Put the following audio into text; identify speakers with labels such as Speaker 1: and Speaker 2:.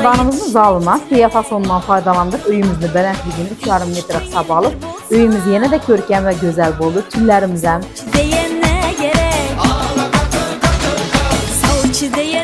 Speaker 1: Heyvanımızın zalına fiya fasonundan faydalandık. Öyümüzün bələndliyini 3,5 metre qısa alıb. Öyümüz yenə də görkəm və gözəl olur. Tüllərimizə
Speaker 2: Deyənə gerek Savcı deyən